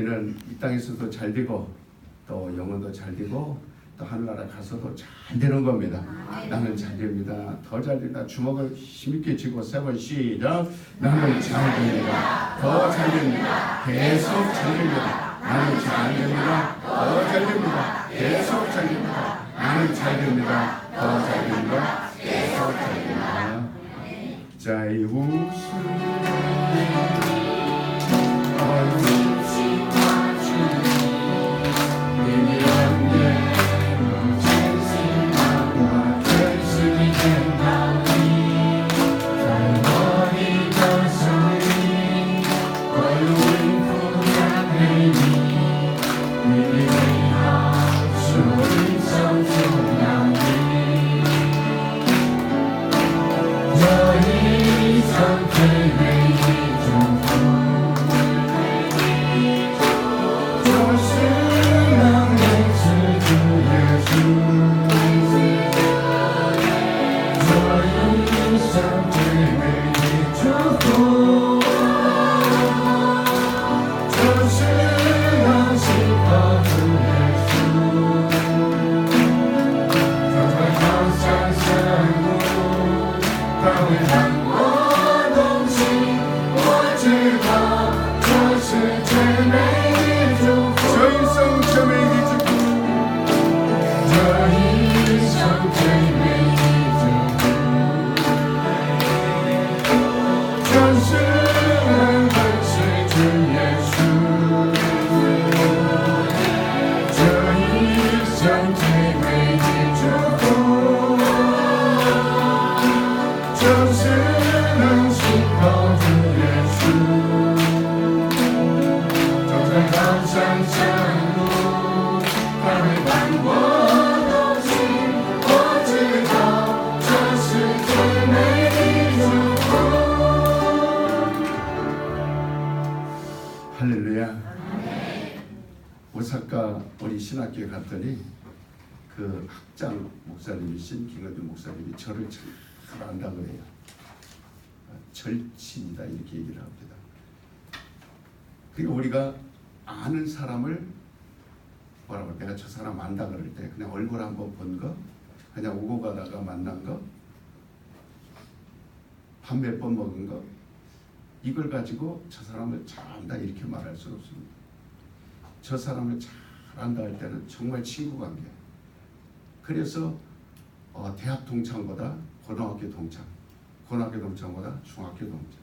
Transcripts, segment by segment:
우리는 이 땅에서도 잘 되고 또 영혼도 잘 되고 또 하늘나라 가서도 잘 되는 겁니다. 나는 잘 됩니다. 더 잘 됩니다. 주먹을 힘있게 쥐고 세 번 시작. 나는 잘 됩니다. 더 잘 됩니다. 계속 잘 됩니다. 나는 잘 됩니다. 더 잘 됩니다. 계속 잘 됩니다. 나는 잘 됩니다. 더 잘 됩니다. 계속 잘 됩니다. 할렐루야. 오사카 우리 신학교에 갔더니 그 학장 목사님이신 김건준 목사님이 저를 잘 안다 그래요. 절친이다 이렇게 얘기를 합니다. 그러니까 우리가 아는 사람을 뭐라고 내가 저 사람 안다 그럴 때 그냥 얼굴 한번 본 거, 그냥 오고 가다가 만난 거, 밥 몇 번 먹은 거, 이걸 가지고 저 사람을 잘 안다 이렇게 말할 수 없습니다. 저 사람을 잘 안다 할 때는 정말 친구 관계예요. 그래서 대학 동창보다 고등학교 동창, 고등학교 동창보다 중학교 동창,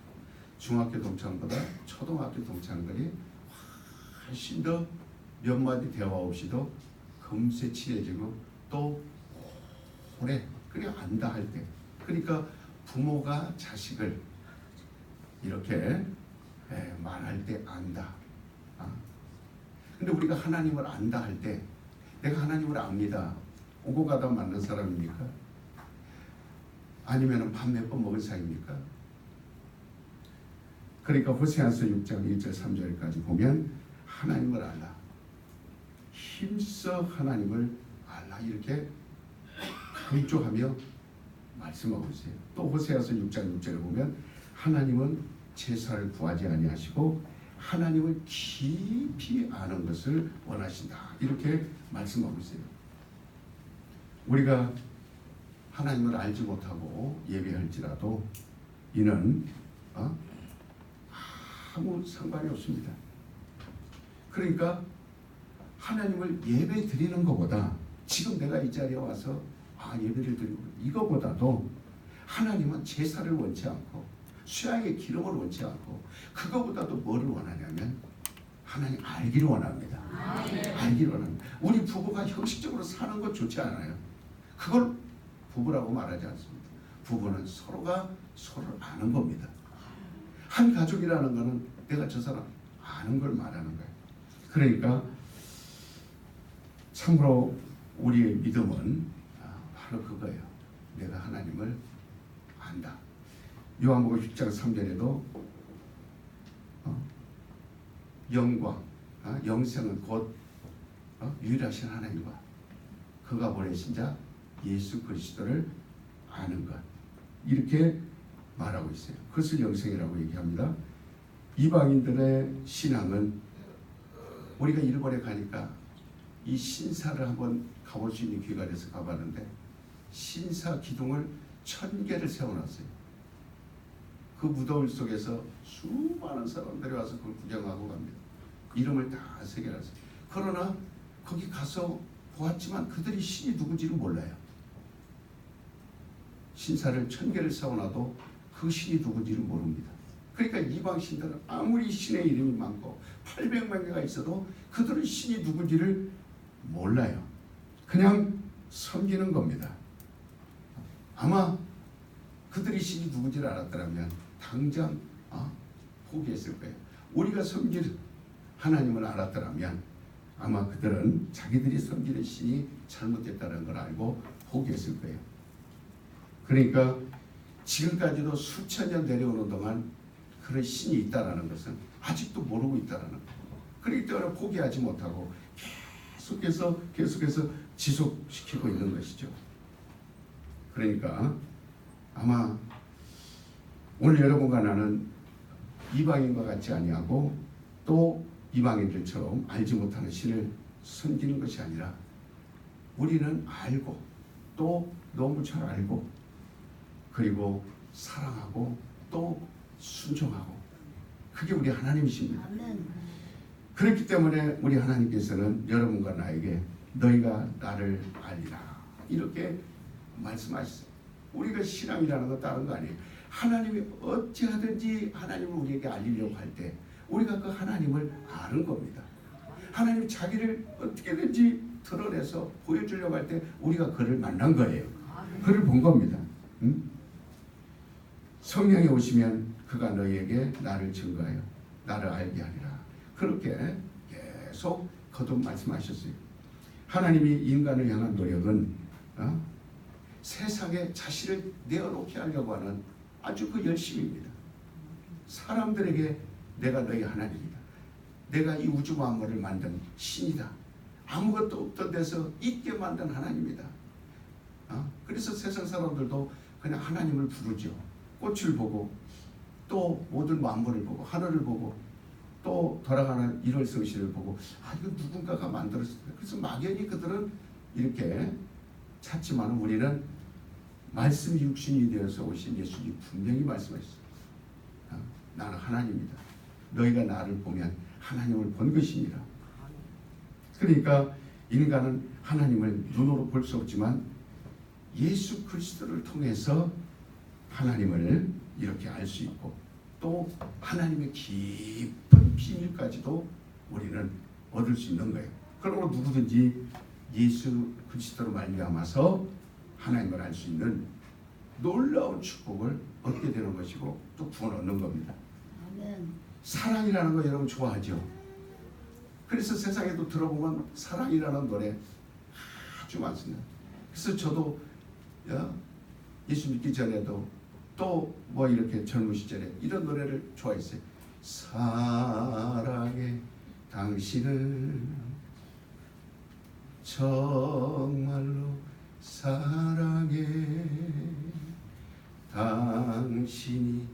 중학교 동창보다 초등학교 동창들이 훨씬 더 몇 마디 대화 없이도 금세 친해지고 또 오래 그래 안다 할 때, 그러니까 부모가 자식을 이렇게 말할 때 안다. 근데 우리가 하나님을 안다 할 때 내가 하나님을 압니다. 오고 가다 만난 사람입니까? 아니면 밥 몇 번 먹은 사이입니까? 그러니까 호세아서 6장 1절 3절까지 보면 하나님을 알라, 힘써 하나님을 알라 이렇게 강조하며 말씀하고 있어요. 또 호세아서 6장 6절을 보면 하나님은 제사를 구하지 아니하시고 하나님을 깊이 아는 것을 원하신다 이렇게 말씀하고 있어요. 우리가 하나님을 알지 못하고 예배할지라도 이는 아무 상관이 없습니다. 그러니까 하나님을 예배 드리는 것보다 지금 내가 이 자리에 와서 예배를 드리고 이거보다도 하나님은 제사를 원치 않고 수양의 기름을 원치 않고 그거보다도 뭐를 원하냐면 하나님 알기를 원합니다. 알기를 원합니다. 우리 부부가 형식적으로 사는 것 좋지 않아요. 그걸 부부라고 말하지 않습니다. 부부는 서로가 서로를 아는 겁니다. 한 가족이라는 것은 내가 저 사람 아는 걸 말하는 거예요. 그러니까 참으로 우리의 믿음은 바로 그거예요. 내가 하나님을 안다. 요한복음 10장 3절에도 영광, 영생은 곧 유일하신 하나님과 그가 보내신 자 예수 그리스도를 아는 것 이렇게 말하고 있어요. 그것을 영생이라고 얘기합니다. 이방인들의 신앙은 우리가 일본에 가니까 이 신사를 한번 가볼 수 있는 기회가 돼서 가봤는데 신사 기둥을 1000개를 세워놨어요. 그 무더울 속에서 수많은 사람들이 와서 그걸 구경하고 갑니다. 이름을 다 새겨놨어요. 그러나 거기 가서 보았지만 그들이 신이 누군지는 몰라요. 신사를 1000개를 세워놔도 그 신이 누군지를 모릅니다. 그러니까 이방 신들은 아무리 신의 이름이 많고 800만 개가 있어도 그들은 신이 누군지를 몰라요. 그냥 섬기는 겁니다. 아마 그들이 신이 누군지를 알았더라면 당장 포기했을 거예요. 우리가 섬길 하나님을 알았더라면 아마 그들은 자기들이 섬기는 신이 잘못됐다는 걸 알고 포기했을 거예요. 그러니까 지금까지도 수천 년 내려오는 동안 그런 신이 있다는 것은 아직도 모르고 있다는 거예요. 그렇기 때문에 포기하지 못하고 계속해서 지속시키고 있는 것이죠. 그러니까 아마 오늘 여러분과 나는 이방인과 같지 아니하고 또 이방인들처럼 알지 못하는 신을 섬기는 것이 아니라 우리는 알고 또 너무 잘 알고 그리고 사랑하고 또 순종하고 그게 우리 하나님이십니다. 그렇기 때문에 우리 하나님께서는 여러분과 나에게 너희가 나를 알리라 이렇게 말씀하셨어요. 우리가 신앙이라는 건 다른 거 아니에요. 하나님이 어찌하든지 하나님을 우리에게 알리려고 할 때 우리가 그 하나님을 아는 겁니다. 하나님이 자기를 어떻게든지 드러내서 보여주려고 할 때 우리가 그를 만난 거예요. 그를 본 겁니다. 성령이 오시면 그가 너희에게 나를 증거하여 나를 알게 하리라. 그렇게 계속 거듭 말씀하셨어요. 하나님이 인간을 향한 노력은 세상에 자신을 내어놓게 하려고 하는 아주 그 열심입니다. 사람들에게 내가 너희 하나님이다. 내가 이 우주 만물을 만든 신이다. 아무것도 없던 데서 있게 만든 하나님이다. 그래서 세상 사람들도 그냥 하나님을 부르죠. 꽃을 보고 또 모든 만물을 보고 하늘을 보고 또 돌아가는 일월성신을 보고 이거 누군가가 만들었을 때 그래서 막연히 그들은 이렇게 찾지만 우리는 말씀 육신이 되어서 오신 예수님이 분명히 말씀하셨어요. 나는 하나님이다. 너희가 나를 보면 하나님을 본 것이니라. 그러니까 인간은 하나님을 눈으로 볼 수 없지만 예수 그리스도를 통해서 하나님을 이렇게 알 수 있고 또 하나님의 깊은 비밀까지도 우리는 얻을 수 있는 거예요. 그러므로 누구든지 예수 그리스도로 말미암아서 하나님을 알 수 있는 놀라운 축복을 얻게 되는 것이고 또 구원 얻는 겁니다. 사랑이라는 거 여러분 좋아하죠? 그래서 세상에도 들어보면 사랑이라는 노래 아주 많습니다. 그래서 저도 예수 믿기 전에도 또 뭐 이렇게 젊은 시절에 이런 노래를 좋아했어요. 사랑해 당신을 정말로 사랑해 당신이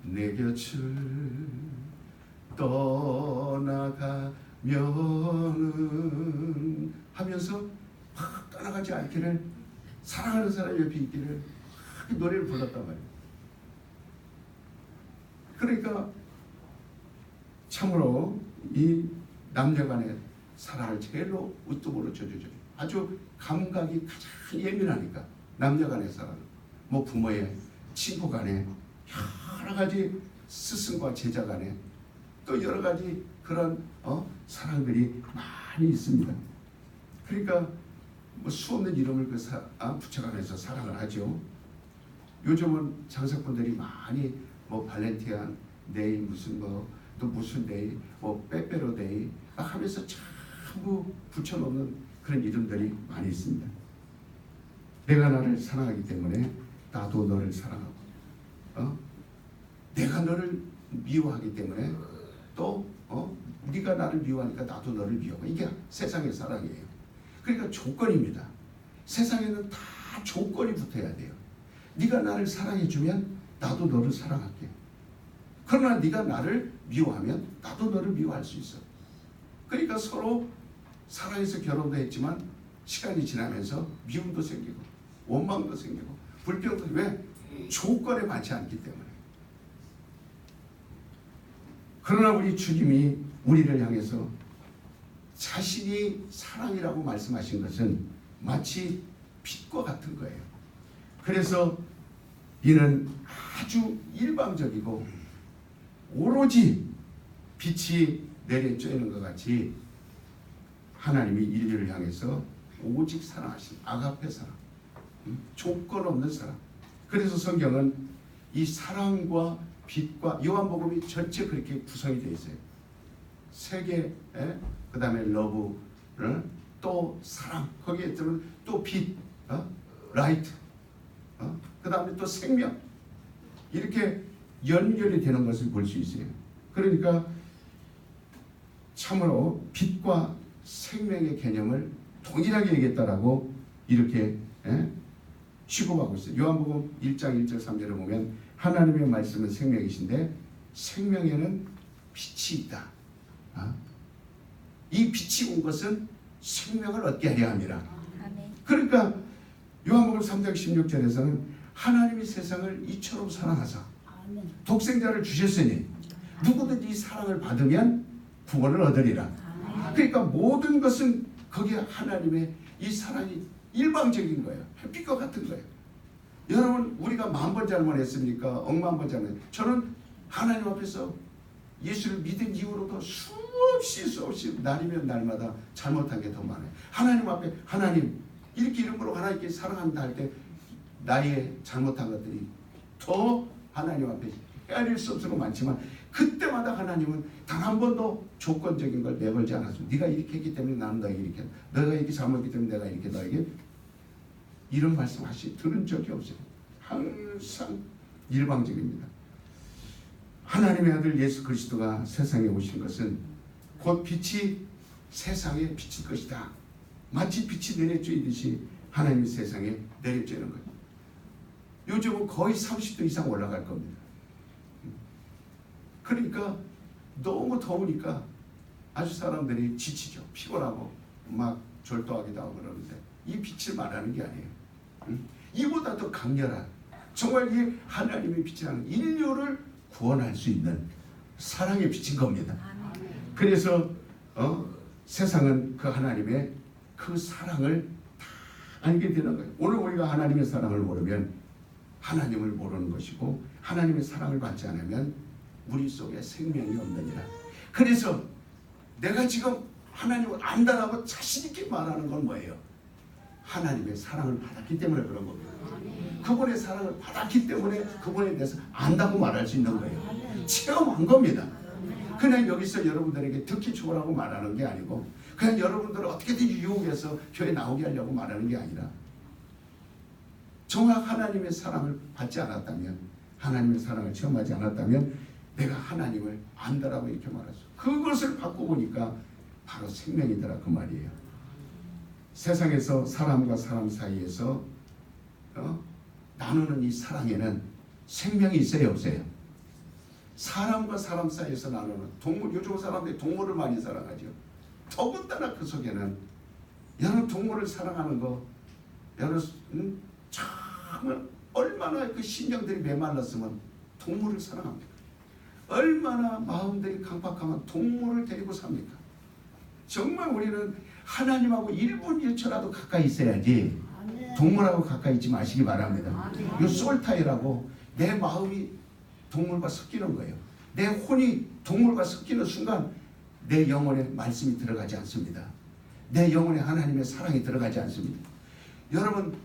내 곁을 떠나가면은 하면서 막 떠나가지 않기를 사랑하는 사람이 옆에 있기를 노래를 불렀단 말이에요. 그러니까 참으로 이 남녀간의 사랑을 제일로 으뜸으로 져주죠. 아주 감각이 가장 예민하니까 남녀간의 사랑, 뭐 부모의 친구 간에 여러 가지 스승과 제자 간에 또 여러 가지 그런 사랑들이 많이 있습니다. 그러니까 뭐 수없는 이름을 붙여가면서 사랑을 하죠. 요즘은 장사꾼들이 많이 뭐 발렌티안 데이 무슨 또 무슨 데이 뭐 빼빼로 데이 하면서 전부 붙여놓는 그런 이름들이 많이 있습니다. 내가 나를 사랑하기 때문에 나도 너를 사랑하고 내가 너를 미워하기 때문에 또 네가 나를 미워하니까 나도 너를 미워하고 이게 세상의 사랑이에요. 그러니까 조건입니다. 세상에는 다 조건이 붙어야 돼요. 네가 나를 사랑해주면 나도 너를 사랑할게. 그러나 네가 나를 미워하면 나도 너를 미워할 수 있어. 그러니까 서로 사랑해서 결혼도 했지만 시간이 지나면서 미움도 생기고 원망도 생기고 불평도. 왜? 조건에 맞지 않기 때문에. 그러나 우리 주님이 우리를 향해서 자신이 사랑이라고 말씀하신 것은 마치 빛과 같은 거예요. 그래서 이는 아주 일방적이고 오로지 빛이 내려쬐는 것 같이 하나님이 인류를 향해서 오직 사랑하신 아가페 사랑, 조건 없는 사랑. 그래서 성경은 이 사랑과 빛과, 요한복음이 전체 그렇게 구성이 되어 있어요. 세계, 그 다음에 러브, 또 사랑, 거기에 들은 또 빛, 라이트, 그 다음에 또 생명, 이렇게 연결이 되는 것을 볼 수 있어요. 그러니까 참으로 빛과 생명의 개념을 동일하게 얘기했다라고 이렇게 취급하고 있어요. 요한복음 1장 1절 3절을 보면 하나님의 말씀은 생명이신데 생명에는 빛이 있다. 이 빛이 온 것은 생명을 얻게 하려 함이라. 그러니까 요한복음 3장 16절에서는 하나님이 세상을 이처럼 사랑하사 독생자를 주셨으니 누구든지 이 사랑을 받으면 구원을 얻으리라. 그러니까 모든 것은 거기에 하나님의 이 사랑이 일방적인 거예요. 햇빛과 같은 거예요. 여러분, 우리가 10,000번 잘못했습니까? 억만 번 잘못했습니까? 저는 하나님 앞에서 예수를 믿은 이후로도 수없이 날이면 날마다 잘못한 게 더 많아요. 하나님 앞에, 하나님 이렇게 이름으로 하나님께 사랑한다 할 때 나의 잘못한 것들이 더 하나님 앞에 헤아릴 수 없을 많지만, 그때마다 하나님은 단 한 번도 조건적인 걸 내걸지 않았습니다. 네가 이렇게 했기 때문에 나는 너에게 이렇게, 너가 이렇게 잘못했기 때문에 내가 이렇게 너에게, 이런 말씀 들은 적이 없어요. 항상 일방적입니다. 하나님의 아들 예수 그리스도가 세상에 오신 것은 곧 빛이 세상에 비칠 것이다. 마치 빛이 내려쬐듯이 하나님이 세상에 내려쬐는 거예요. 요즘은 거의 30도 이상 올라갈 겁니다. 그러니까 너무 더우니까 아주 사람들이 지치죠. 피곤하고 막 졸도하기도 하고 그러는데, 이 빛을 말하는 게 아니에요. 이보다 더 강렬한, 정말 이 하나님의 빛이라는 인류를 구원할 수 있는 사랑의 빛인 겁니다. 그래서 세상은 그 하나님의 그 사랑을 다 알게 되는 거예요. 오늘 우리가 하나님의 사랑을 모르면 하나님을 모르는 것이고, 하나님의 사랑을 받지 않으면 우리 속에 생명이 없느니라. 그래서 내가 지금 하나님을 안다라고 자신 있게 말하는 건 뭐예요? 하나님의 사랑을 받았기 때문에 그런 겁니다. 그분의 사랑을 받았기 때문에 그분에 대해서 안다고 말할 수 있는 거예요. 체험한 겁니다. 그냥 여기서 여러분들에게 듣기 좋으라고 말하는 게 아니고, 그냥 여러분들을 어떻게든지 유혹해서 교회 나오게 하려고 말하는 게 아니라, 정말 하나님의 사랑을 받지 않았다면, 하나님의 사랑을 체험하지 않았다면 내가 하나님을 안다라고 이렇게 말했어. 그것을 받고 보니까 바로 생명이더라, 그 말이에요. 세상에서 사람과 사람 사이에서 나누는 이 사랑에는 생명이 있어요, 없어요? 사람과 사람 사이에서 나누는 동물, 요즘 사람들이 동물을 많이 사랑하죠. 더군다나 그 속에는, 여러분 동물을 사랑하는 거, 여러분 정말 얼마나 그 심령들이 메말랐으면 동물을 사랑합니까? 얼마나 마음들이 강팍하면 동물을 데리고 삽니까? 정말 우리는 하나님하고 1분 1초라도 가까이 있어야지 동물하고 가까이 있지 마시기 바랍니다. 이 솔타이라고 내 마음이 동물과 섞이는 거예요. 내 혼이 동물과 섞이는 순간 내 영혼에 말씀이 들어가지 않습니다. 내 영혼에 하나님의 사랑이 들어가지 않습니다. 여러분,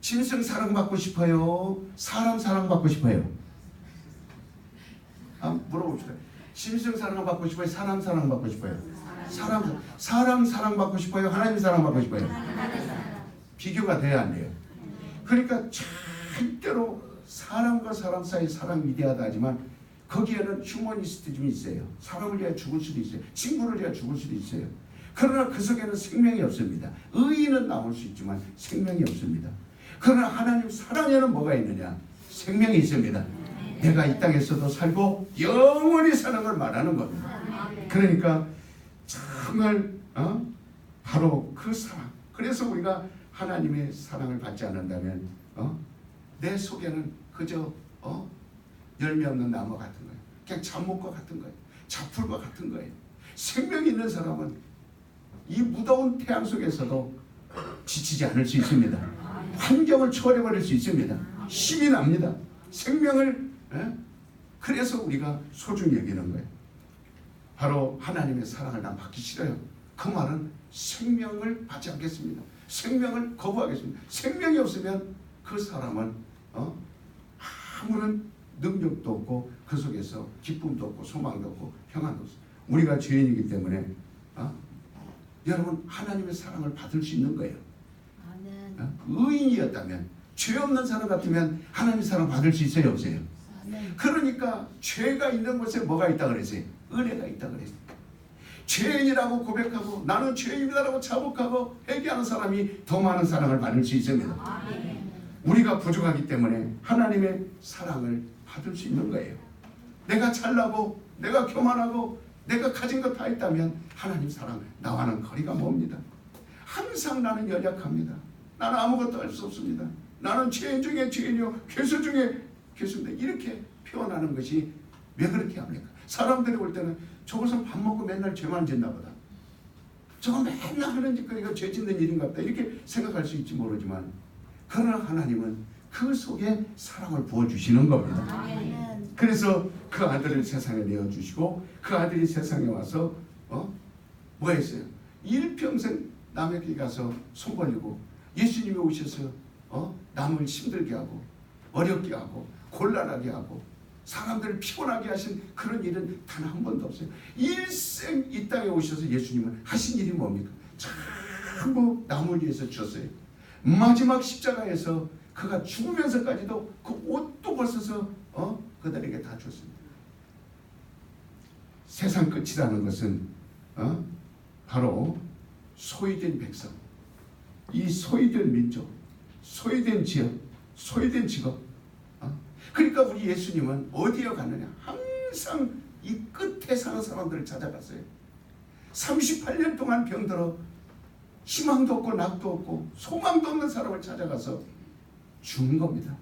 짐승 사랑받고 싶어요? 사람 사랑받고 싶어요? 물어봅시다. 짐승 사랑받고 싶어요? 사람 사랑받고 싶어요? 사람 사랑받고 싶어요? 하나님 사랑받고 싶어요? 비교가 돼야 안 돼요. 그러니까 절대로 사람과 사람 사이 사랑 위대하다 하지만 거기에는 휴머니스티즘이 있어요. 사람을 위해 죽을 수도 있어요. 친구를 위해 죽을 수도 있어요. 그러나 그 속에는 생명이 없습니다. 의인은 나올 수 있지만 생명이 없습니다. 그러나 하나님 사랑에는 뭐가 있느냐? 생명이 있습니다. 내가 이 땅에서도 살고 영원히 사는 걸 말하는 겁니다. 그러니까 참 정말 바로 그 사랑. 그래서 우리가 하나님의 사랑을 받지 않는다면 내 속에는 그저 열매 없는 나무 같은 거예요. 그냥 잡목과 같은 거예요. 잡풀과 같은 거예요. 생명이 있는 사람은 이 무더운 태양 속에서도 지치지 않을 수 있습니다. 환경을 초월해버릴 수 있습니다. 힘이 납니다. 생명을 그래서 우리가 소중히 여기는 거예요. 바로 하나님의 사랑을 난 받기 싫어요. 그 말은 생명을 받지 않겠습니다. 생명을 거부하겠습니다. 생명이 없으면 그 사람은 아무런 능력도 없고 그 속에서 기쁨도 없고 소망도 없고 평안도 없어요. 우리가 죄인이기 때문에 여러분 하나님의 사랑을 받을 수 있는 거예요. 의인이었다면 죄 없는 사람 같으면 하나님의 사랑 받을 수 있어요 없어요? 그러니까 죄가 있는 곳에 뭐가 있다 그랬어요? 은혜가 있다 그랬어요. 죄인이라고 고백하고 나는 죄인이다라고 자복하고 회개하는 사람이 더 많은 사랑을 받을 수 있습니다. 우리가 부족하기 때문에 하나님의 사랑을 받을 수 있는 거예요. 내가 잘나고 내가 교만하고 내가 가진 것 다 있다면 하나님 사랑 나와는 거리가 멉니다. 항상 나는 연약합니다. 나는 아무것도 할 수 없습니다. 나는 죄인 중에 죄인이요 괴수 중에 괴수인데 이렇게 표현하는 것이 왜 그렇게 합니까? 사람들이 볼 때는 저것은 밥 먹고 맨날 죄만 짓나 보다. 저거 맨날 하는 짓거리가 죄 짓는 일인가 보다. 이렇게 생각할 수 있지 모르지만 그러나 하나님은 그 속에 사랑을 부어주시는 겁니다. 그래서 그 아들을 세상에 내어주시고 그 아들이 세상에 와서 뭐 했어요? 일평생 남에게 가서 손 벌리고 예수님이 오셔서 남을 힘들게 하고 어렵게 하고 곤란하게 하고 사람들을 피곤하게 하신 그런 일은 단 한 번도 없어요. 일생 이 땅에 오셔서 예수님은 하신 일이 뭡니까? 전부 남을 위해서 주셨어요. 마지막 십자가에서 그가 죽으면서까지도 그 옷도 벗어서 그들에게 다 줬습니다. 세상 끝이라는 것은 바로 소외된 백성, 이 소외된 민족, 소외된 지역, 소외된 직업. 그러니까 우리 예수님은 어디에 갔느냐? 항상 이 끝에 사는 사람들을 찾아갔어요. 38년 동안 병들어 희망도 없고 낙도 없고 소망도 없는 사람을 찾아가서 죽은 겁니다.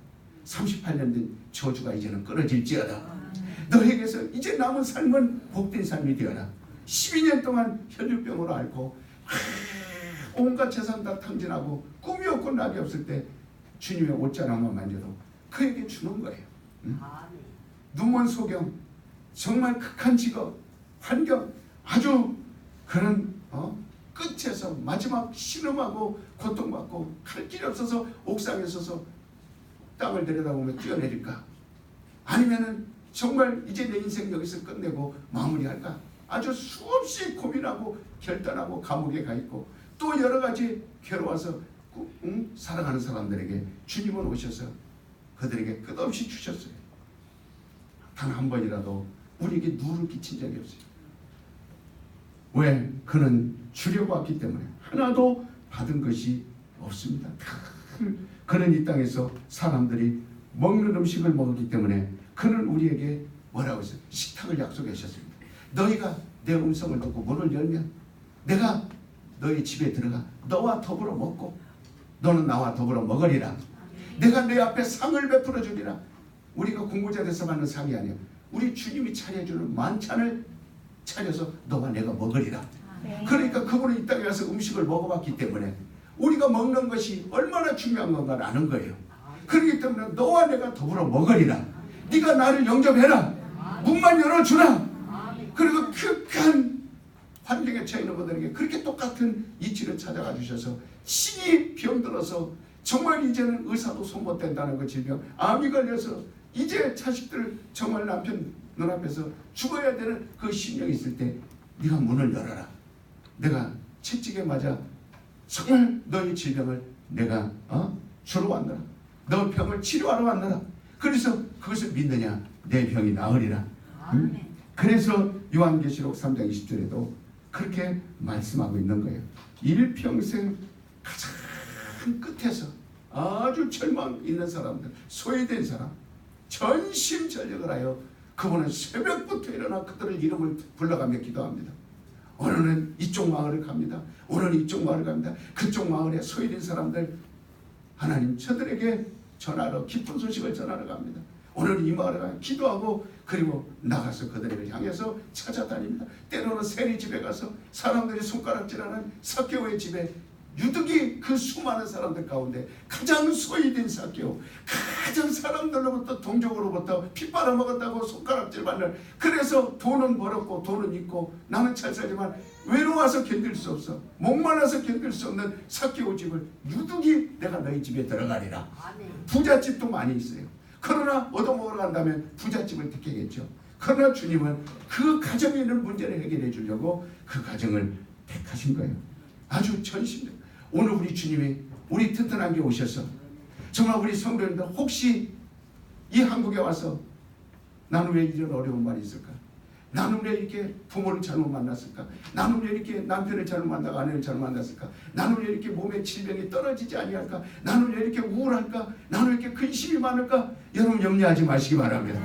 38년 된 저주가 이제는 끊어질지어다. 너에게서 이제 남은 삶은 복된 삶이 되어라. 12년 동안 혈류병으로 앓고 온갖 재산 다 탕진하고 꿈이 없고 낙이 없을 때 주님의 옷자락만 만져도 그에게 주는 거예요. 눈먼 소경, 정말 극한 직업, 환경, 아주 그런 끝에서 마지막 신음하고 고통받고 갈 길이 없어서 옥상에 서서 땅을 내려다보며 뛰어내릴까? 아니면은 정말 이제 내 인생 여기서 끝내고 마무리할까? 아주 수없이 고민하고 결단하고 감옥에 가 있고 또 여러 가지 괴로워서 살아가는 사람들에게 주님은 오셔서 그들에게 끝없이 주셨어요. 단 한 번이라도 우리에게 누를 끼친 적이 없어요. 왜? 그는 주려고 왔기 때문에 하나도 받은 것이 없습니다. 그는 이 땅에서 사람들이 먹는 음식을 먹었기 때문에 그는 우리에게 뭐라고 했어요? 식탁을 약속하셨습니다. 너희가 내 음성을 듣고 문을 열면 내가 너희 집에 들어가 너와 더불어 먹고 너는 나와 더불어 먹으리라. 내가 내 앞에 상을 베풀어 주리라. 우리가 공부자에서 받는 상이 아니야. 우리 주님이 차려주는 만찬을 차려서 너와 내가 먹으리라. 그러니까 그분은 이 땅에 와서 음식을 먹어봤기 때문에 우리가 먹는 것이 얼마나 중요한 건가 아는 거예요. 그렇기 때문에 너와 내가 더불어 먹으리라. 네가 나를 영접해라. 문만 열어주라. 그리고 극한 환경에 처해 있는 분들에게 그렇게 똑같은 이치를 찾아가 주셔서 신이 병들어서 정말 이제는 의사도 손 못 댄다는 그 질병, 암이 걸려서 이제 자식들 정말 남편 눈앞에서 죽어야 되는 그 심령이 있을 때 네가 문을 열어라. 내가 채찍에 맞아 정말 너의 질병을 내가 주러 왔노라. 너 병을 치료하러 왔노라. 그래서 그것을 믿느냐? 내 병이 나으리라. 그래서 요한계시록 3장 20절에도 그렇게 말씀하고 있는 거예요. 일평생 가장 끝에서 아주 절망 있는 사람들, 소외된 사람, 전심전력을 하여 그분은 새벽부터 일어나 그들을 이름을 불러가며 기도합니다. 오늘은 이쪽 마을을 갑니다. 오늘은 이쪽 마을을 갑니다. 그쪽 마을에 소외된 사람들 하나님 저들에게 전하러 기쁜 소식을 전하러 갑니다. 오늘 이 마을에 가서 기도하고 그리고 나가서 그들을 향해서 찾아다닙니다. 때로는 세리 집에 가서 사람들이 손가락질하는 삭개오의 집에 유득이 그 수많은 사람들 가운데 가장 소외된 삭개오, 가장 사람들로부터 동족으로부터 핏바라먹었다고 손가락질 받는, 그래서 돈은 벌었고 돈은 있고 나는 잘 살지만 외로워서 견딜 수 없어, 목말라서 견딜 수 없는 삭개오 집을 유득이 내가 너희 집에 들어가리라. 부잣집도 많이 있어요. 그러나 얻어먹으러 간다면 부잣집을 택하겠죠. 그러나 주님은 그 가정에 있는 문제를 해결해 주려고 그 가정을 택하신 거예요. 아주 전심적으로. 오늘 우리 주님이 우리 튼튼하게 오셔서 정말 우리 성도님들 혹시 이 한국에 와서 나는 왜 이런 어려운 말이 있을까? 나는 왜 이렇게 부모를 잘못 만났을까? 나는 왜 이렇게 남편을 잘못 만나고 아내를 잘못 만났을까? 나는 왜 이렇게 몸에 질병이 떨어지지 아니할까? 나는 왜 이렇게 우울할까? 나는 왜 이렇게 근심이 많을까? 여러분 염려하지 마시기 바랍니다.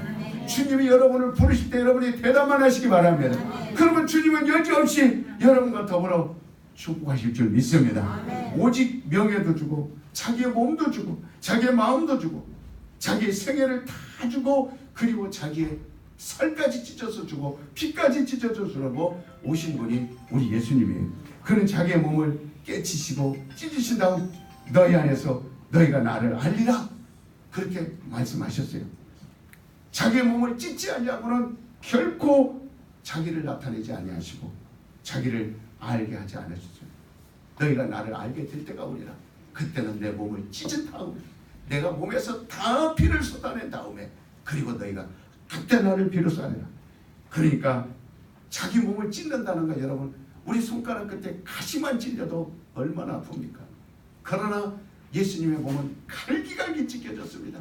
주님이 여러분을 부르실 때 여러분이 대답만 하시기 바랍니다. 그러면 주님은 여지없이 여러분과 더불어 축복하실 줄 믿습니다. 오직 명예도 주고 자기의 몸도 주고 자기의 마음도 주고 자기의 생애를 다 주고 그리고 자기의 살까지 찢어서 주고 피까지 찢어서 주려고 오신 분이 우리 예수님이에요. 그는 자기의 몸을 깨치시고 찢으신 다음 너희 안에서 너희가 나를 알리라 그렇게 말씀하셨어요. 자기의 몸을 찢지 아니하고는 결코 자기를 나타내지 아니하시고 자기를 알게 하지 않으셨어요. 너희가 나를 알게 될 때가 오리라. 그때는 내 몸을 찢은 다음에 내가 몸에서 다 피를 쏟아낸 다음에 그리고 너희가 그때 나를 비로소 알리라. 그러니까 자기 몸을 찢는다는 거 여러분 우리 손가락 끝에 가시만 찔려도 얼마나 아픕니까? 그러나 예수님의 몸은 갈기갈기 찢겨졌습니다.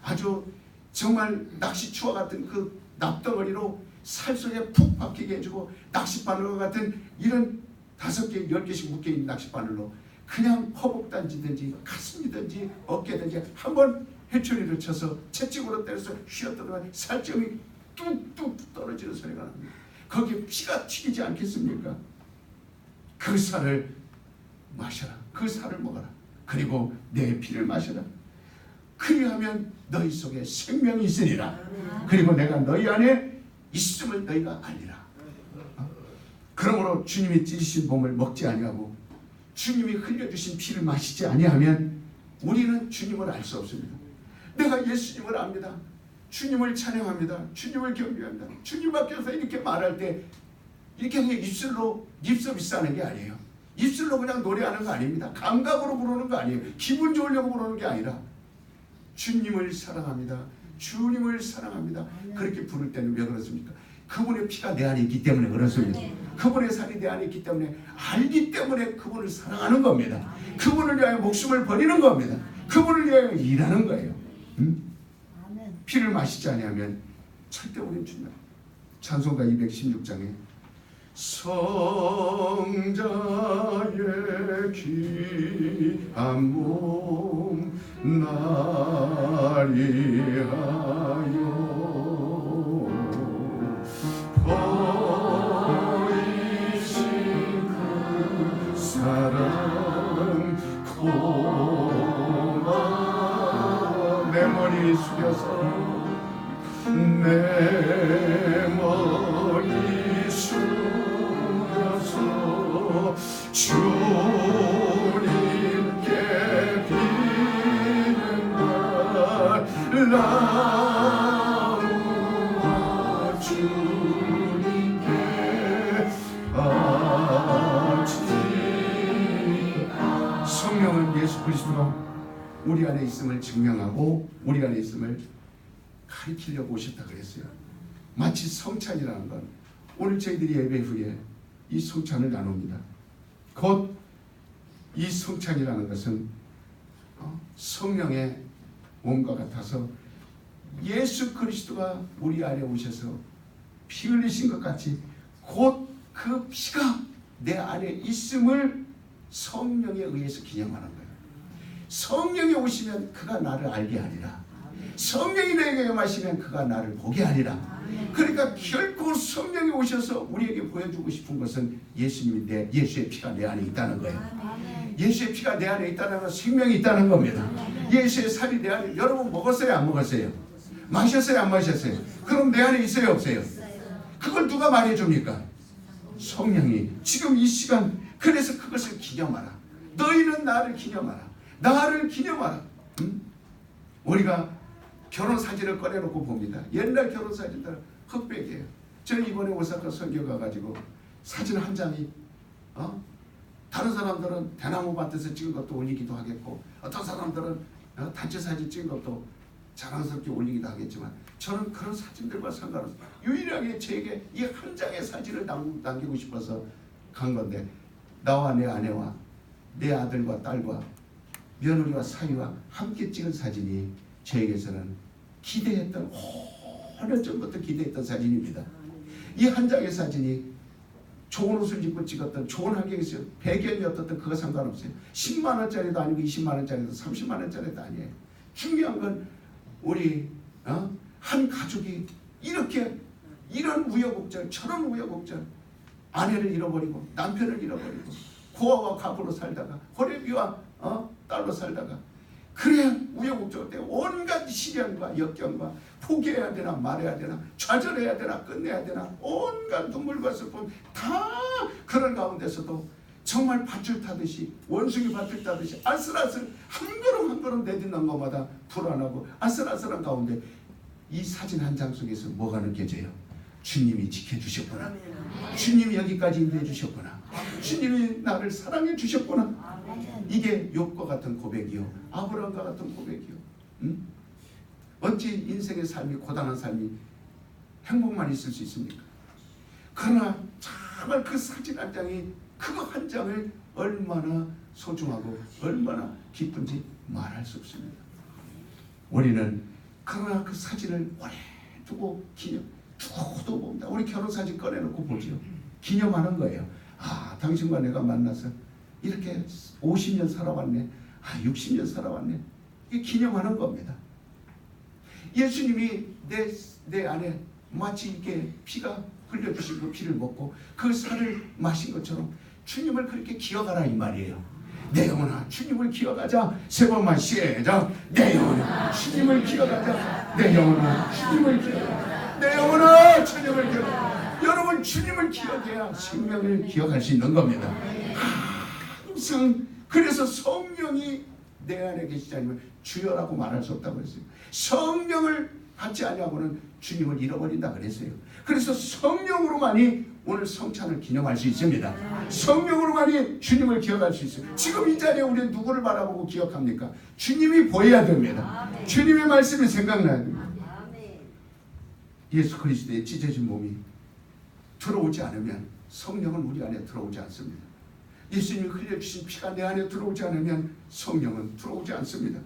아주 정말 낚시추와 같은 그 납덩어리로 살 속에 푹 박히게 해주고 낚싯바늘과 같은 이런 5개, 10개씩 묶여있는 낚싯바늘로 그냥 허벅단지든지 가슴이든지 어깨든지 한번 회초리를 쳐서 채찍으로 때려서 휘어들어가 살점이 뚝뚝 떨어지는 소리가 납니다. 거기에 피가 튀기지 않겠습니까? 그 살을 마셔라. 그 살을 먹어라. 그리고 내 피를 마셔라. 그리하면 너희 속에 생명이 있으리라. 그리고 내가 너희 안에 있음을 너희가 알리라. 그러므로 주님이 찢으신 몸을 먹지 아니하고 주님이 흘려주신 피를 마시지 아니하면 우리는 주님을 알 수 없습니다. 내가 예수님을 압니다. 주님을 찬양합니다. 주님을 경배합니다. 주님 앞에서 이렇게 말할 때 이렇게 그냥 입술로 립서비스 하는 게 아니에요. 입술로 그냥 노래하는 거 아닙니다. 감각으로 부르는 거 아니에요. 기분 좋으려고 부르는 게 아니라 주님을 사랑합니다. 주님을 사랑합니다. 그렇게 부를 때는 왜 그렇습니까? 그분의 피가 내 안에 있기 때문에 그렇습니다. 그분의 살이 내 안에 있기 때문에 알기 때문에 그분을 사랑하는 겁니다. 그분을 위하여 목숨을 버리는 겁니다. 그분을 위하여 일하는 거예요. 피를 마시지 아니하면 절대 우리는 죽는다. 찬송가 216장에 성자의 귀한 몸 나리하여 버리신 그 사랑 고마워. 내 머리 숙여서 내 머리 숙여서 주님께 비는 날 나무와 주님께 바치리. 성령은 예수 그리스도가 우리 안에 있음을 증명하고 우리 안에 있음을 가르치려고 오셨다 그랬어요. 마치 성찬이라는 건 오늘 저희들이 예배 후에 이 성찬을 나눕니다. 곧 이 성찬이라는 것은 성령의 몸과 같아서 예수 그리스도가 우리 안에 오셔서 피 흘리신 것 같이 곧 그 피가 내 안에 있음을 성령에 의해서 기념하는 거예요. 성령이 오시면 그가 나를 알게 하리라. 성령이 내게 임하시면 그가 나를 보게 하리라. 그러니까 결코 성령이 오셔서 우리에게 보여주고 싶은 것은 예수의 피가 내 안에 있다는 거예요. 예수의 피가 내 안에 있다는 건 생명이 있다는 겁니다. 예수의 살이 내 안에, 여러분 먹었어요 안 먹었어요? 마셨어요 안 마셨어요? 그럼 내 안에 있어요 없어요? 그걸 누가 말해줍니까? 성령이. 지금 이 시간, 그래서 그것을 기념하라. 너희는 나를 기념하라. 나를 기념하라. 응? 우리가 결혼 사진을 꺼내놓고 봅니다. 옛날 결혼 사진들 흑백이에요. 저는 이번에 오사카 선교 가가지고 사진 한 장이 다른 사람들은 대나무 밭에서 찍은 것도 올리기도 하겠고, 어떤 사람들은 단체 사진 찍은 것도 자랑스럽게 올리기도 하겠지만, 저는 그런 사진들과 상관없어요. 유일하게 제게 이 한 장의 사진을 남기고 싶어서 간 건데, 나와 내 아내와 내 아들과 딸과 며느리와 사위와 함께 찍은 사진이 저에게서는 기대했던, 오래전부터 기대했던 사진입니다. 이 한 장의 사진이 좋은 옷을 입고 찍었던, 좋은 환경에서 배경이 어떻든 그거 상관없어요. 10만 원짜리도 아니고 20만 원짜리도 30만 원짜리도 아니에요. 중요한 건 우리 한 가족이 이렇게 이런 우여곡절, 저런 우여곡절, 아내를 잃어버리고 남편을 잃어버리고 고아와 가부로 살다가 호레비와 딸로 살다가, 그래야 우여곡절 때 온갖 시련과 역경과 포기해야 되나 말해야 되나 좌절해야 되나 끝내야 되나 온갖 눈물과 슬픔 다 그런 가운데서도 정말 밧줄 타듯이, 원숭이 밧줄 타듯이 아슬아슬 한 걸음 한 걸음 내딛는 것마다 불안하고 아슬아슬한 가운데 이 사진 한 장 속에서 뭐가 느껴져요? 주님이 지켜주셨구나. 주님이 여기까지 인도해 주셨구나. 주님이 나를 사랑해 주셨구나. 이게 욥과 같은 고백이요, 아브라함과 같은 고백이요. 어찌 인생의 삶이, 고단한 삶이 행복만 있을 수 있습니까? 그러나 정말 그 사진 한 장이, 그거 한 장을 얼마나 소중하고 얼마나 기쁜지 말할 수 없습니다. 우리는 그러나 그 사진을 오래 두고 두고도 봅니다. 우리 결혼사진 꺼내놓고 보죠. 기념하는 거예요. 당신과 내가 만나서 이렇게 50년 살아왔네, 60년 살아왔네. 이게 기념하는 겁니다. 예수님이 내 안에 마치 이렇게 피가 흘려주신 그 피를 먹고 그 살을 마신 것처럼 주님을 그렇게 기억하라 이 말이에요. 내 영혼아 주님을 기억하자. 세 번만 시작. 내 영혼아 주님을 기억하자. 내 영혼아 주님을 기억하자. 내 영혼아 주님을 기억하자. 여러분, 주님을 기억해야 생명을 기억할 수 있는 겁니다. 항상. 그래서 성령이 내 안에 계시지 않으면 주여라고 말할 수 없다고 그랬어요. 성령을 받지 아니하고는 주님을 잃어버린다 그랬어요. 그래서 성령으로만이 오늘 성찬을 기념할 수 있습니다. 성령으로만이 주님을 기억할 수 있어요. 지금 이 자리에 우리는 누구를 바라보고 기억합니까? 주님이 보여야 됩니다. 주님의 말씀이 생각나야 됩니다. 예수 그리스도의 찢어진 몸이 들어오지 않으면 성령은 우리 안에 들어오지 않습니다. 예수님이 흘려주신 피가 내 안에 들어오지 않으면 성령은 들어오지 않습니다.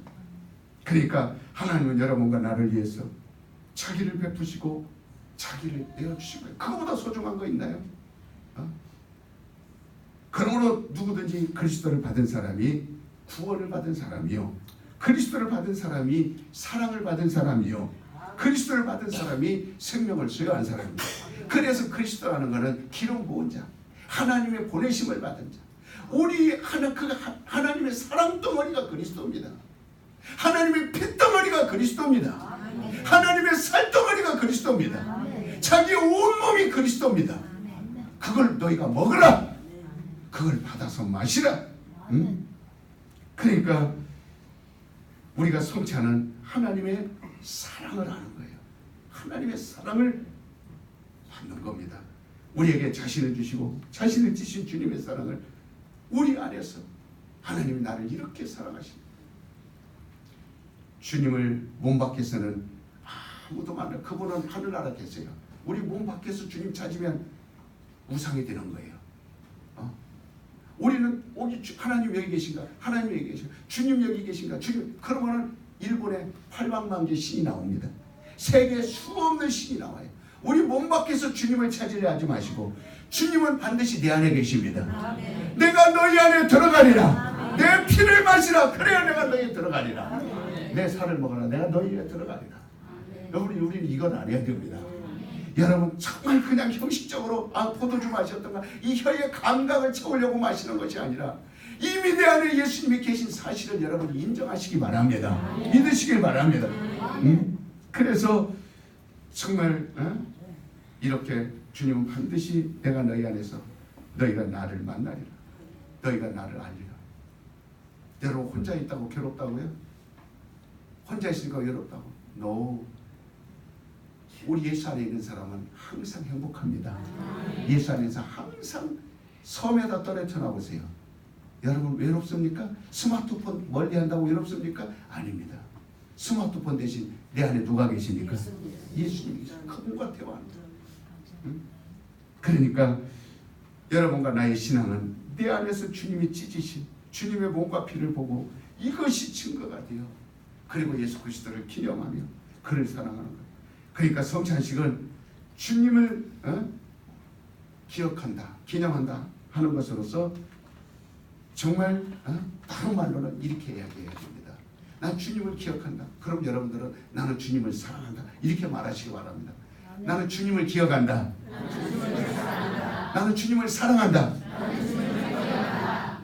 그러니까 하나님은 여러분과 나를 위해서 자기를 베푸시고 자기를 내어주신 거예요. 그거보다 소중한 거 있나요? 그러므로 누구든지 그리스도를 받은 사람이 구원을 받은 사람이요, 그리스도를 받은 사람이 사랑을 받은 사람이요, 그리스도를 받은 사람이 생명을 소유한 사람입니다. 그래서 그리스도라는 것은 기름 부은 자, 하나님의 보내심을 받은 자, 하나님의 사랑 덩어리가 그리스도입니다. 하나님의 핏덩어리가 그리스도입니다. 하나님의 살덩어리가 그리스도입니다. 자기의 온몸이 그리스도입니다. 그걸 너희가 먹으라. 그걸 받아서 마시라. 그러니까 우리가 성찬은 하나님의 사랑을 하는 거예요. 하나님의 사랑을 받는 겁니다. 우리에게 자신을 주시고 자신을 주신 주님의 사랑을 우리 안에서, 하나님이 나를 이렇게 사랑하십니다. 주님을 몸 밖에서는 아무도 만나, 그분은 하늘나라 계세요. 우리 몸 밖에서 주님 찾으면 우상이 되는 거예요. 우리는 하나님 여기 계신가? 하나님 여기 계신가? 주님 여기 계신가? 주님. 그러면은 일본에 800만 개 신이 나옵니다. 세계 수없는 신이 나와요. 우리 몸 밖에서 주님을 찾으려 하지 마시고 주님은 반드시 내 안에 계십니다. 아멘. 내가 너희 안에 들어가리라. 아멘. 내 피를 마시라. 그래야 내가 너희 들어가리라. 아멘. 내 살을 먹어라. 내가 너희 안에 들어가리라. 우리는 이건 안 해야 됩니다. 여러분 정말 그냥 형식적으로 포도주 마셨던가 이 혀의 감각을 채우려고 마시는 것이 아니라 이미 내 안에 예수님이 계신 사실을 여러분 인정하시기 바랍니다. 믿으시길 바랍니다. 그래서 정말 이렇게 주님은 반드시 내가 너희 안에서 너희가 나를 만나리라. 너희가 나를 알리라. 여러분 혼자 있다고 괴롭다고요? 혼자 있으니까 괴롭다고? No. 우리 예수 안에 있는 사람은 항상 행복합니다. 예수 안에서 항상 섬에다 떨어져 놔보세요. 여러분 외롭습니까? 스마트폰 멀리 한다고 외롭습니까? 아닙니다. 스마트폰 대신 내 안에 누가 계십니까? 예수님이 그분과 대화합니다. 그러니까 여러분과 나의 신앙은 내 안에서 주님이 찢으신 주님의 몸과 피를 보고 이것이 증거가 돼요. 그리고 예수 그리스도를 기념하며 그를 사랑하는 거예요. 그러니까 성찬식은 주님을 기억한다, 기념한다 하는 것으로서 정말 다른 말로는 이렇게 이야기해야 됩니다. 난 주님을 기억한다. 그럼 여러분들은 나는 주님을 사랑한다 이렇게 말하시기 바랍니다. 나는 주님을 기억한다. 나는 주님을 사랑한다.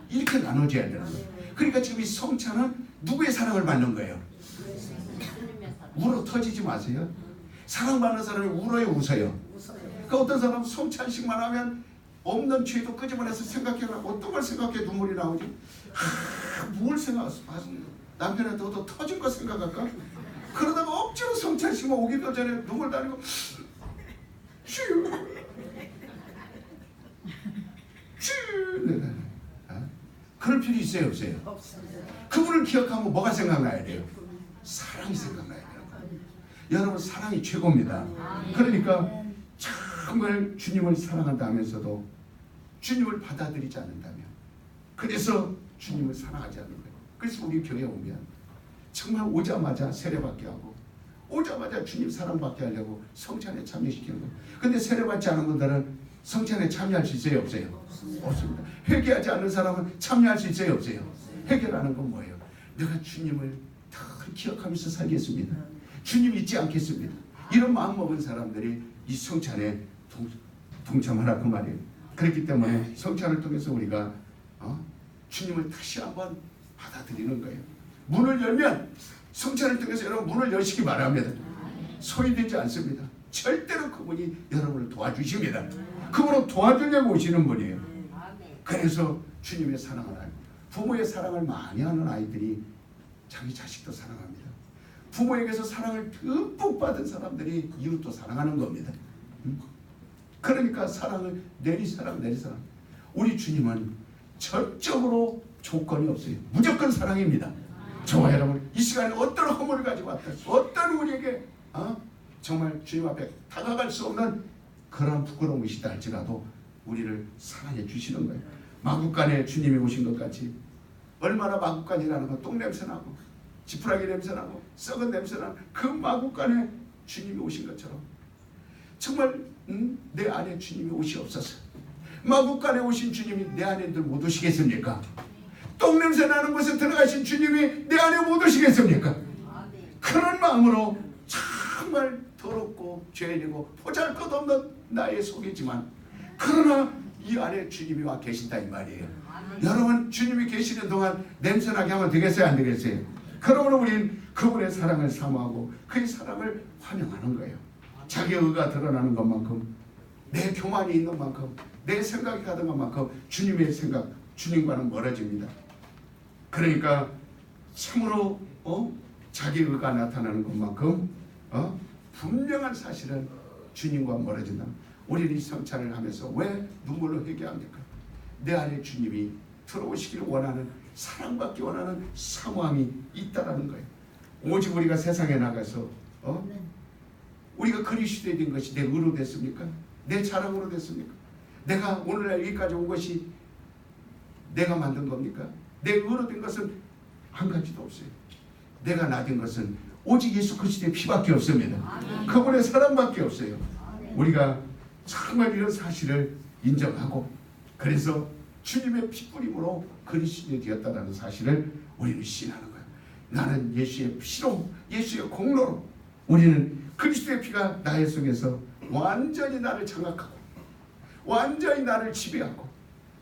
이렇게 나눠져야 되는 거예요. 그러니까 지금 이 성찬은 누구의 사랑을 받는 거예요? 울어 터지지 마세요. 사랑받는 사람이 울어요, 웃어요? 그러니까 어떤 사람은 성찬식만 하면 없는 죄도 끄집어내서 생각해라. 어떤 걸 생각해 눈물이 나오지? 뭘 생각하세요? 남편한테 또 터진 거 생각할까? 그러다가 억지로 성찬식만 오기도 전에 눈물 다니고 그럴 필요 있어요, 없어요? 그분을 기억하면 뭐가 생각나야 돼요? 사랑이 생각나야 돼요. 여러분 사랑이 최고입니다. 그러니까 정말 주님을 사랑한다 하면서도 주님을 받아들이지 않는다면, 그래서 주님을 사랑하지 않는 거예요. 그래서 우리 교회에 오면 정말 오자마자 세례받게 하고 오자마자 주님 사랑받게 하려고 성찬에 참여시키는 거예요. 근데 세례받지 않은 분들은 성찬에 참여할 수 있어요, 없어요? 없습니다. 회개하지 않는 사람은 참여할 수 있어요, 없어요? 회개라는 건 뭐예요? 내가 주님을 다 기억하면서 살겠습니다. 주님 잊지 않겠습니다. 이런 마음 먹은 사람들이 이 성찬에 동참하라 그 말이에요. 그렇기 때문에 성찬을 통해서 우리가 주님을 다시 한번 받아들이는 거예요. 문을 열면 성찬을 통해서 여러분 문을 여시기 바랍니다. 소외되지 않습니다. 절대로 그분이 여러분을 도와주십니다. 그분은 도와주려고 오시는 분이에요. 그래서 주님의 사랑을 알고, 부모의 사랑을 많이 하는 아이들이 자기 자식도 사랑합니다. 부모에게서 사랑을 듬뿍 받은 사람들이 이웃도 사랑하는 겁니다. 그러니까 사랑을 내리사랑. 우리 주님은 절적으로 조건이 없어요. 무조건 사랑입니다. 저와 여러분 이 시간에 어떤 허물을 가지고 왔다, 어떤 우리에게 정말 주님 앞에 다가갈 수 없는 그런 부끄러움이 있다 할지라도 우리를 사랑해 주시는 거예요. 마구간에 주님이 오신 것 같이, 얼마나 마구간이라는 건 똥냄새나고 지푸라기 냄새나고 썩은 냄새나는 그 마구간에 주님이 오신 것처럼 정말 내 안에 주님이 오시옵소서. 마구간에 오신 주님이 내 안에들 못 오시겠습니까? 똥냄새 나는 곳에 들어가신 주님이 내 안에 못 오시겠습니까? 그런 마음으로 정말 더럽고 죄인이고 보잘것없는 나의 속이지만, 그러나 이 안에 주님이 와 계신다 이 말이에요. 여러분 주님이 계시는 동안 냄새나게 하면 되겠어요, 안 되겠어요? 그러므로 우리는 그분의 사랑을 사모하고 그의 사랑을 환영하는 거예요. 자기 의가 드러나는 것만큼, 내 교만이 있는 만큼, 내 생각이 가득한 것만큼 주님의 생각, 주님과는 멀어집니다. 그러니까 참으로 자기 의가 나타나는 것만큼 분명한 사실은 주님과 멀어진다. 우리는 이 성찬을 하면서 왜 눈물로 회개합니까? 내 안에 주님이 들어오시기를 원하는, 사랑받기 원하는 사모함이 있다라는 거예요. 오직 우리가 세상에 나가서 우리가 그리스도에 된 것이 내 의로 됐습니까? 내 자랑으로 됐습니까? 내가 오늘날 여기까지 온 것이 내가 만든 겁니까? 내 의로 된 것은 한 가지도 없어요. 내가 나된 것은 오직 예수 그리스도의 피밖에 없습니다. 그분의 사랑밖에 없어요. 우리가 정말 이런 사실을 인정하고, 그래서 주님의 피뿌림으로 그리스도인이 되었다는 사실을 우리는 신하는 거예요. 나는 예수의 피로, 예수의 공로로, 우리는 그리스도의 피가 나의 속에서 완전히 나를 장악하고 완전히 나를 지배하고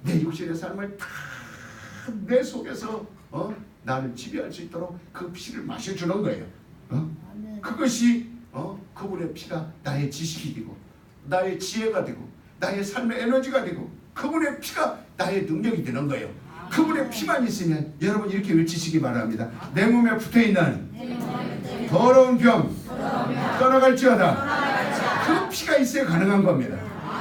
내 육신의 삶을 다 내 속에서 나를 지배할 수 있도록 그 피를 마셔주는 거예요. 그것이 그분의 피가 나의 지식이 되고 나의 지혜가 되고 나의 삶의 에너지가 되고 그분의 피가 나의 능력이 되는 거예요. 그분의 피만 있으면 여러분 이렇게 외치시기 바랍니다. 내 몸에 붙어있는 더러운 병 떠나갈지어다. 그 피가 있어야 가능한 겁니다.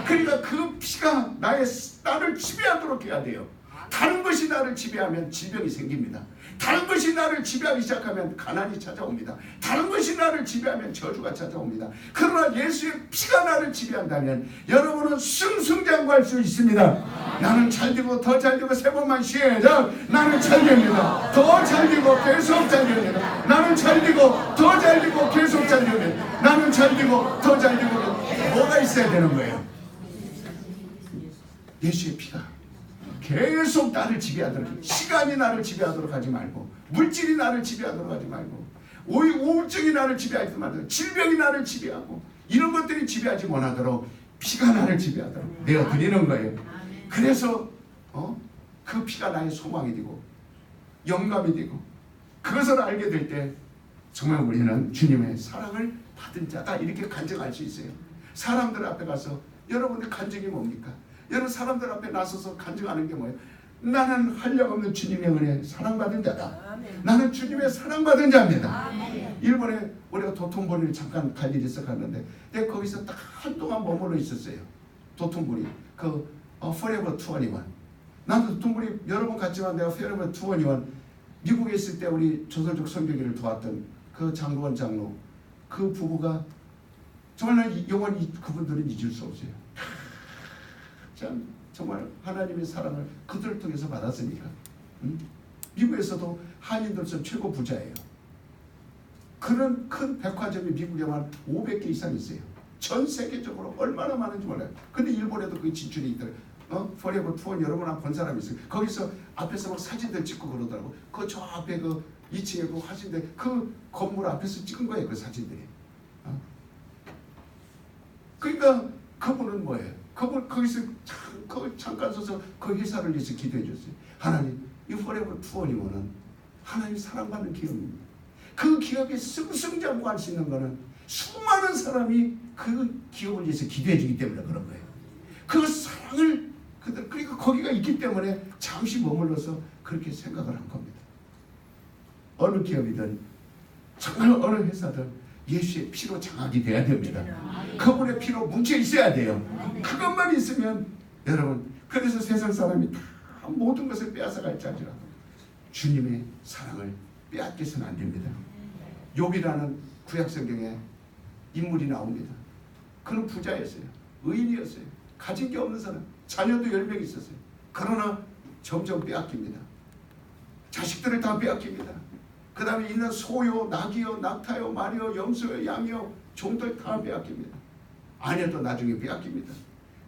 그러니까 그 피가 나를 지배하도록 해야 돼요. 다른 것이 나를 지배하면 질병이 생깁니다. 다른 것이 나를 지배하기 시작하면 가난이 찾아옵니다. 다른 것이 나를 지배하면 저주가 찾아옵니다. 그러나 예수의 피가 나를 지배한다면 여러분은 승승장구할 수 있습니다. 나는 잘되고 더 잘되고 세 번만 시작. 나는 잘됩니다. 더 잘되고 계속 잘됩니다. 나는 잘되고 더 잘되고 계속 잘됩니다. 나는 잘되고 더 잘되고. 뭐가 있어야 되는 거예요? 예수의 피가 계속 나를 지배하도록, 시간이 나를 지배하도록 하지 말고, 물질이 나를 지배하도록 하지 말고, 우울증이 나를 지배하지 말고, 질병이 나를 지배하고, 이런 것들이 지배하지 못하도록 피가 나를 지배하도록 내가 드리는 거예요. 그래서 그 피가 나의 소망이 되고 영감이 되고, 그것을 알게 될 때 정말 우리는 주님의 사랑을 받은 자다 이렇게 간증할 수 있어요. 사람들 앞에 가서 여러분의 간증이 뭡니까? 여러분 사람들 앞에 나서서 간증하는 게 뭐예요? 나는 한량없는 주님의 은혜에 사랑받은 자다. 나는 주님의 사랑받은 자입니다. 일본에 우리가 도톤보리를 잠깐 갈 일이 있어 갔는데 내가 거기서 딱 한동안 머물러 있었어요. 도톤보리 그 Forever 21. 나도 도톤보리 여러 번 갔지만 내가 Forever 21 미국에 있을 때 우리 조선족 선교기를 도왔던 그 장로원 장로 그 부부가 정말 영원히 그분들은 잊을 수 없어요. 참 정말 하나님의 사랑을 그들을 통해서 받았으니까. 미국에서도 한인들은 최고 부자예요. 그런 큰 백화점이 미국에만 500개 이상 있어요. 전 세계적으로 얼마나 많은지 몰라요. 근데 일본에도 그 진출이 있더라고요. 포레버 투어 여러 번 본 사람이 있어요. 거기서 앞에서 막 사진들 찍고 그러더라고. 그 저 앞에 그 2층에 그 화신들 그 건물 앞에서 찍은 거예요. 그 사진들이. 그러니까 그분은 뭐예요? 그분 거기서 잠깐 서서 그 회사를 위해서 기도해 줬어요. 하나님, 이 포레버 투어니원은 하나님 사랑받는 기업입니다. 그 기업에 승승장구할 수 있는 거는 수많은 사람이 그 기업을 위해서 기도해 주기 때문에 그런 거예요. 그 사랑을 그러니까 거기가 있기 때문에 잠시 머물러서 그렇게 생각을 한 겁니다. 어느 기업이든 정말 어느 회사든 예수의 피로 장악이 돼야 됩니다. 그분의 피로 뭉쳐 있어야 돼요. 그것만 있으면 여러분, 그래서 세상 사람이 다 모든 것을 빼앗아갈지 알지라도 주님의 사랑을 빼앗겨서는 안 됩니다. 욥이라는 구약 성경에 인물이 나옵니다. 그는 부자였어요. 의인이었어요. 가진 게 없는 사람. 자녀도 10명 있었어요. 그러나 점점 빼앗깁니다. 자식들을 다 빼앗깁니다. 그 다음에 있는 소요, 낙이요, 낙타요, 말이요, 염소요, 양이요, 종들 다 빼앗깁니다. 아내도 나중에 빼앗깁니다.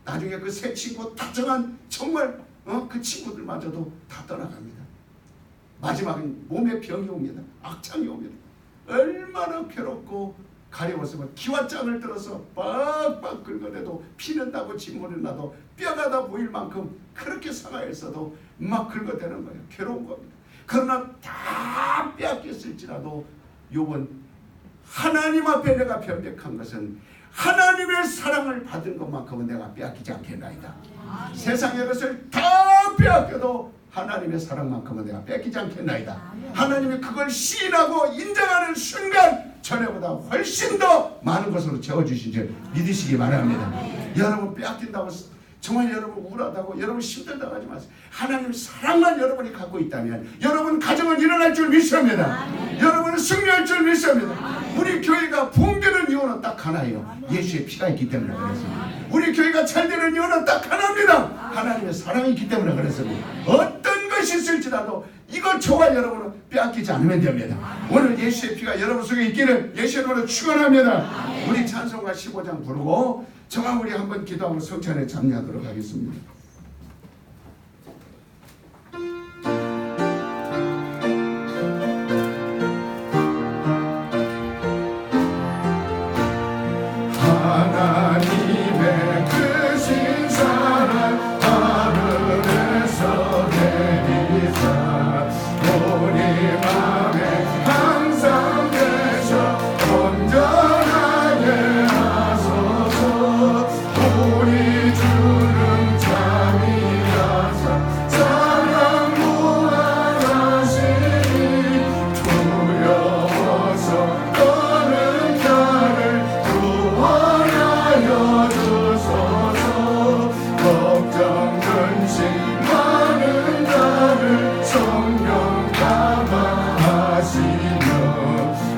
나중에 그 새 친구 다정한 정말 그 친구들마저도 다 떠나갑니다. 마지막엔 몸에 병이 옵니다. 악창이 옵니다. 얼마나 괴롭고 가려웠으면 기와장을 들어서 빡빡 긁어대도 피는다고 진물을 나도 뼈가 다 보일 만큼 그렇게 상하였어도 막 긁어대는 거예요. 괴로운 겁니다. 그러나 다 빼앗겼을지라도 욥은 하나님 앞에 내가 변백한 것은 하나님의 사랑을 받은 것만큼은 내가 빼앗기지 않겠나이다. 세상의 것을 다 빼앗겨도 하나님의 사랑만큼은 내가 뺏기지 않겠나이다. 하나님이 그걸 시인하고 인정하는 순간 전에보다 훨씬 더 많은 것으로 채워주신 줄 믿으시기 바랍니다. 여러분 빼앗긴다고 정말 여러분 우울하다고 여러분 힘들다고 하지 마세요. 하나님 사랑만 여러분이 갖고 있다면 여러분 가정은 일어날 줄 믿습니다. 여러분은 승리할 줄 믿습니다. 우리 교회가 붕괴는 이유는 딱 하나예요. 예수의 피가 있기 때문에 그렇습니다. 우리 교회가 잘 되는 이유는 딱 하나입니다. 하나님의 사랑이 있기 때문에 그렇습니다. 어떤 것이 있을지라도 이거 저와 여러분은 빼앗기지 않으면 됩니다. 오늘 예수의 피가 여러분 속에 있기를 예수의 이름으로 축원합니다. 우리 찬송가 15장 부르고 정말 우리 한번 기도하고 성찬에 참여하도록 하겠습니다. 하나님 우리 맘에 항상 계셔 온전하게 하소서. 우리 주는 잠이 가사 사랑 무한하시니 두려워서 떠는 나를 구원하여 주소서. 걱정 근심 많은 나를 성령 감화하시며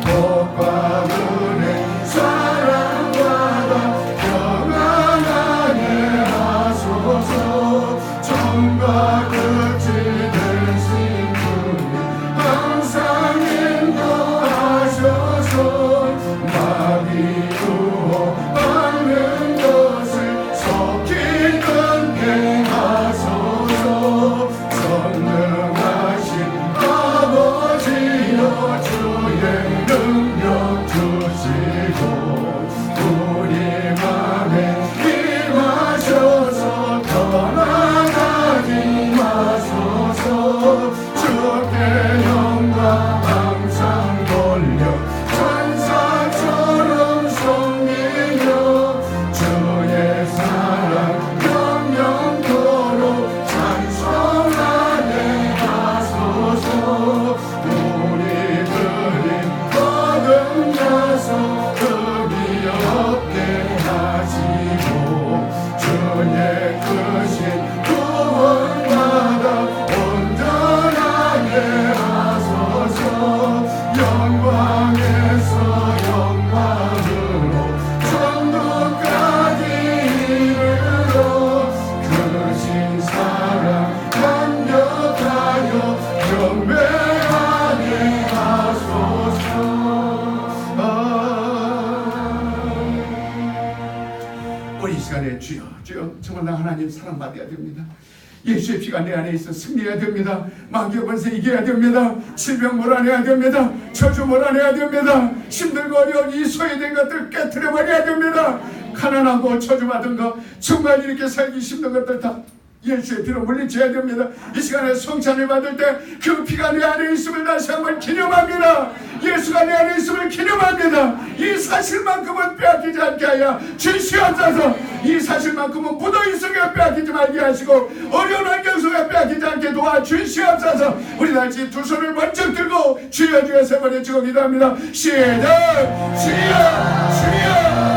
복과 은혜 사랑받아 평안하게 하소서. 정과 끝이 되신 주님 항상 인도하셔서 마귀 유혹하는 것을 속히 끊게 하소서. 선능하신 아버지여 주의 능력 주시고 우리 맘에 임하셔서 떠나가지 마소서. 주께 영광 항상 돌려 천사처럼 섬기며 주의 사랑 영영토록 찬송하게 하소서. 우리 드림 거듭 나서 흠이 없게 하시고 주의 크신 구원받아 온전하게 하소서. 영광에서 영광으로 천국까지 이르러 크신 사랑 감격하여 경배하게 하소서. 우리 이 시간에 주여 주여 정말 나 하나님 사랑받아야 됩니다. 예수의 피가 내 안에 있어 승리해야 됩니다. 마귀의 권세 이겨야 됩니다. 질병 몰아내야 됩니다. 저주 몰아내야 됩니다. 힘들고 어려운 이 소외된 것들 깨트려버려야 됩니다. 가난하고 저주받은 것 정말 이렇게 살기 힘든 것들 다 예수의 피로 물리쳐야 됩니다. 이 시간에 성찬을 받을 때 그 피가 내 안에 있음을 다시 한번 기념합니다. 예수가 내 안에 있음을 기념합니다. 이 사실만큼은 빼앗기지 않게 하여 주시옵소서. 이 사실만큼은 무더위 속에 빼앗기지 말게 하시고 어려운 환경 속에 빼앗기지 않게 도와주시옵소서. 우리 다시 두 손을 번쩍 들고 주여 주여 세 번에 찍어 기도합니다. 시작. 주여 주여